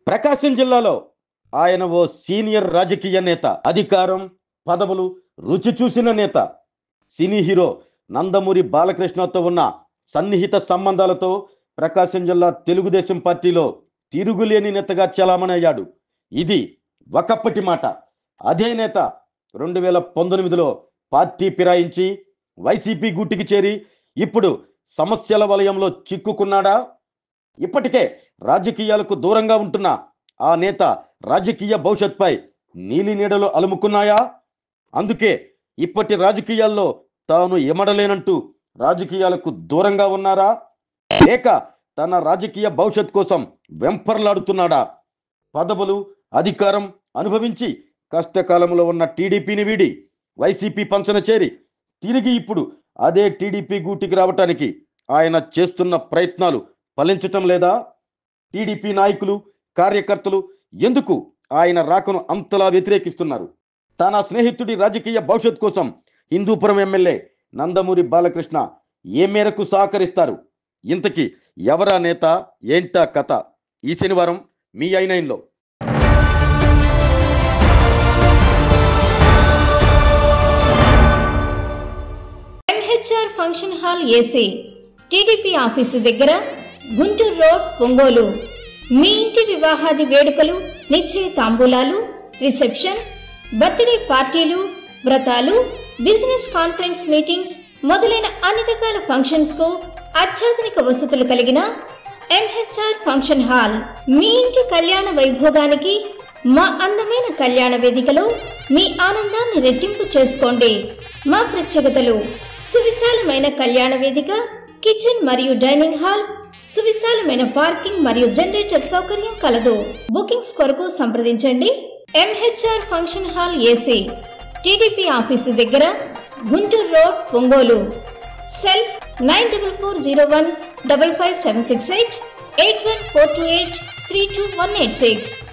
ప్రకాశం జిల్లాలో ఆయన ఓ సీనియర్ రాజకీయ నేత, అధికారం, పదవులు రుచి చూసిన నేత. సినీ హీరో నందమూరి బాలకృష్ణతో ఉన్న సన్నిహిత సంబంధాలతో ప్రకాశం జిల్లా తెలుగుదేశం పార్టీలో తిరుగులేని నేతగా చలామణయ్యాడు. ఇది ఒకప్పటి మాట. అదే నేత 2019లో పార్టీ ఫిరాయించి వైసీపీ గూటికి చేరి ఇప్పుడు సమస్యల వలయంలో చిక్కుకున్నాడా? ఇప్పటికే రాజకీయాలకు దూరంగా ఉంటున్న ఆ నేత రాజకీయ భవిష్యత్పై నీలి నీడలు అలుముకున్నాయా? అందుకే ఇప్పటి రాజకీయాల్లో తాను ఎమడలేనంటూ రాజకీయాలకు దూరంగా ఉన్నారా? లేక తన రాజకీయ భవిష్యత్ కోసం వెంపర్లాడుతున్నాడా? పదవులు, అధికారం అనుభవించి కష్టకాలంలో ఉన్న టీడీపీని వీడి వైసీపీ పంచన చేరి తిరిగి ఇప్పుడు అదే టీడీపీ గూటికి రావటానికి ఆయన చేస్తున్న ప్రయత్నాలు ఫలించటం లేదా? టీడీపీ నాయకులు, కార్యకర్తలు ఎందుకు ఆయన రాకను అంతలా వ్యతిరేకిస్తున్నారు? తన స్నేహితుడి రాజకీయ భవిష్యత్ కోసం హిందూపురం ఎమ్మెల్యే నందమూరి బాలకృష్ణ ఏ మేరకు సహకరిస్తారు? ఇంతకీ ఎవరా నేత, ఏంటా కథ? ఈ శనివారం మీ i9లో. MHR function hall AC, TDP office దగ్గర, గుంటూరు రోడ్, ఒంగోలు. మీ ఇంటి వివాహాది వేడుకలు, నిశ్చయ తాంబూలాలు, రిసెప్షన్, బర్త్డే పార్టీలు, వ్రతాలు, బిజినెస్ కాన్ఫరెన్స్ మీటింగ్స్ మొదలైన అన్ని రకాల ఫంక్షన్స్ కు అత్యాధునిక వసతులు కలిగిన ఎంహెచ్ఆర్ ఫంక్షన్ హాల్ మీ ఇంటి కళ్యాణ వైభోగానికి మా అందమైన కళ్యాణ వేదికలో మీ ఆనందాన్ని రెట్టింపు చేసుకోండి. మా ప్రత్యేకతలు: సువిశాలమైన కళ్యాణ వేదిక, కిచెన్ మరియు డైనింగ్ హాల్, సువిశాలమైన పార్కింగ్ మరియు జనరేటర్ సౌకర్యం కలదు. బుకింగ్స్ కొరకు సంప్రదించండి. MHR function hall AC, TDP office దగ్గర, గుంటూరు రోడ్, ఒంగోలు. సెల్ 9440155768 8142832186.